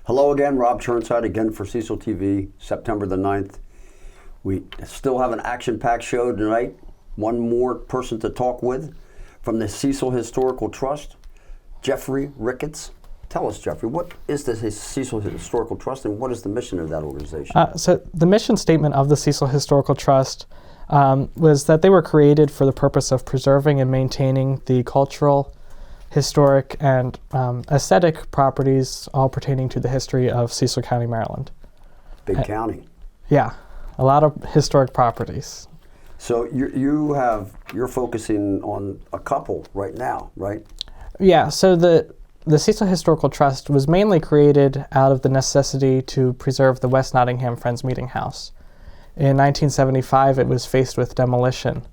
Hello again, Rob Churnside again for Cecil TV, September the 9th. We still have an action-packed show tonight. One more person to talk with from the Cecil Historical Trust, Jeffrey Ricketts. Tell us, Jeffrey, what is the Cecil Historical Trust and what is the mission of that organization? So the mission statement of the Cecil Historical Trust was that they were created for the purpose of preserving and maintaining the cultural, historic, and aesthetic properties all pertaining to the history of Cecil County, Maryland. Big county. Yeah, a lot of historic properties. So you're focusing on a couple right now, right? Yeah, so the Cecil Historical Trust was mainly created out of the necessity to preserve the West Nottingham Friends Meeting House. In 1975, it was faced with demolition,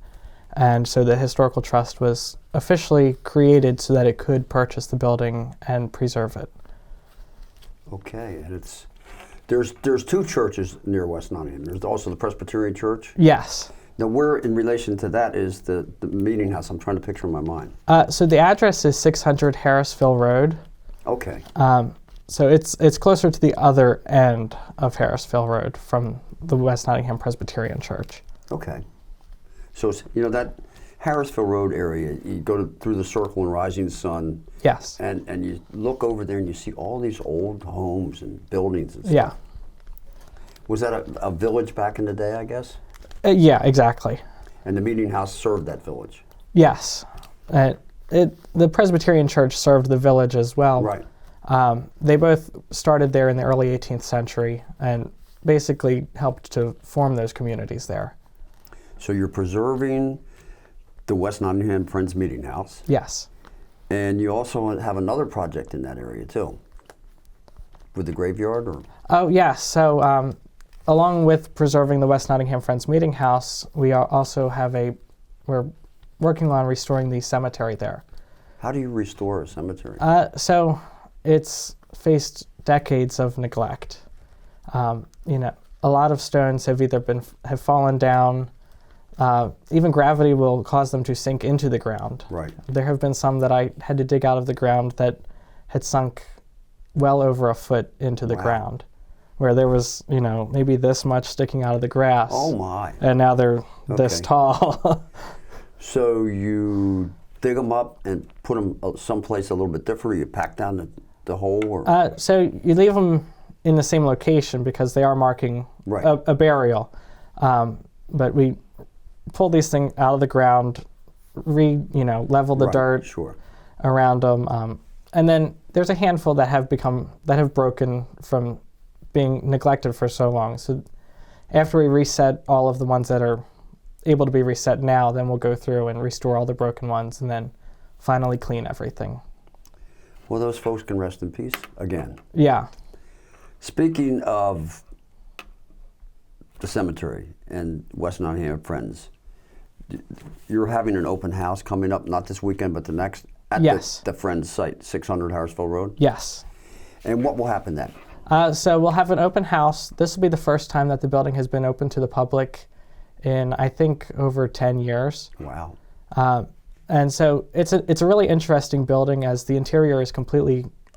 and so the Historical Trust was officially created so that it could purchase the building and preserve it. Okay, and there's two churches near West Nottingham. There's also the Presbyterian Church. Yes. Now, where in relation to that is the meeting house? I'm trying to picture in my mind. So the address is 600 Harrisville Road. Okay. So it's closer to the other end of Harrisville Road from the West Nottingham Presbyterian Church. Okay. So that Harrisville Road area, you go through the circle and Rising Sun. Yes. And you look over there and you see all these old homes and buildings and stuff. Yeah. Was that a village back in the day, I guess? Yeah, exactly. And the meeting house served that village? Yes. The Presbyterian Church served the village as well. Right. They both started there in the early 18th century and basically helped to form those communities there. So you're preserving the West Nottingham Friends Meeting House. Yes. And you also have another project in that area too, with the graveyard, or? Oh, yeah. So along with preserving the West Nottingham Friends Meeting House, we also we're working on restoring the cemetery there. How do you restore a cemetery? So it's faced decades of neglect. A lot of stones have either have fallen down. Even gravity will cause them to sink into the ground. Right. There have been some that I had to dig out of the ground that had sunk well over a foot into the ground, where there was, maybe this much sticking out of the grass. Oh my. And now they're this tall. So you dig them up and put them someplace a little bit different, or you pack down the hole? Or? So you leave them in the same location because they are marking a burial. But we pull these things out of the ground, level the dirt around them, and then there's a handful that have broken from being neglected for so long. So after we reset all of the ones that are able to be reset now, then we'll go through and restore all the broken ones, and then finally clean everything. Well, those folks can rest in peace again. Yeah. Speaking of the cemetery and West Nottingham Friends, you're having an open house coming up, not this weekend, but the next, at the Friends site, 600 Harrisville Road? Yes. And what will happen then? So we'll have an open house. This will be the first time that the building has been open to the public in, I think, over 10 years. Wow. And so it's a really interesting building, as the interior is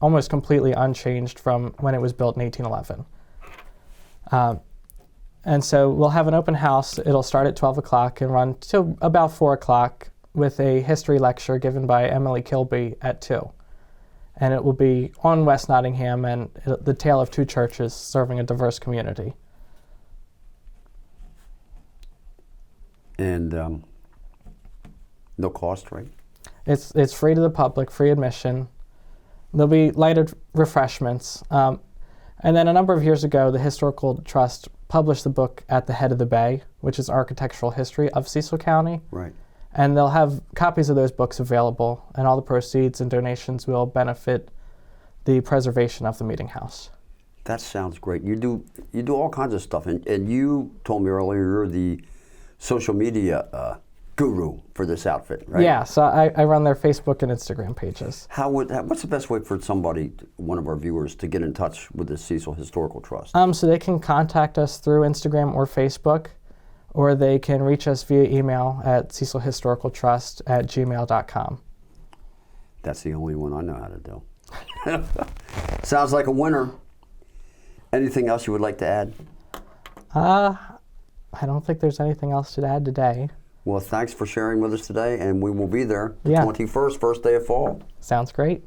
almost completely unchanged from when it was built in 1811. And so we'll have an open house. It'll start at 12 o'clock and run till about 4 o'clock with a history lecture given by Emily Kilby at 2. And it will be on West Nottingham and the tale of two churches serving a diverse community. And no cost, right? It's free to the public, free admission. There'll be lighted refreshments. And then a number of years ago, the Historical Trust published the book At the Head of the Bay, which is architectural history of Cecil County. Right. And they'll have copies of those books available, and all the proceeds and donations will benefit the preservation of the meeting house. That sounds great. You do all kinds of stuff, and you told me earlier you're the social media guru for this outfit, right? Yeah, so I run their Facebook and Instagram pages. What's the best way for one of our viewers, to get in touch with the Cecil Historical Trust? So they can contact us through Instagram or Facebook, or they can reach us via email at cecilhistoricaltrust@gmail.com. That's the only one I know how to do. Sounds like a winner. Anything else you would like to add? I don't think there's anything else to add today. Well, thanks for sharing with us today, and we will be there the Yeah. 21st, first day of fall. Sounds great.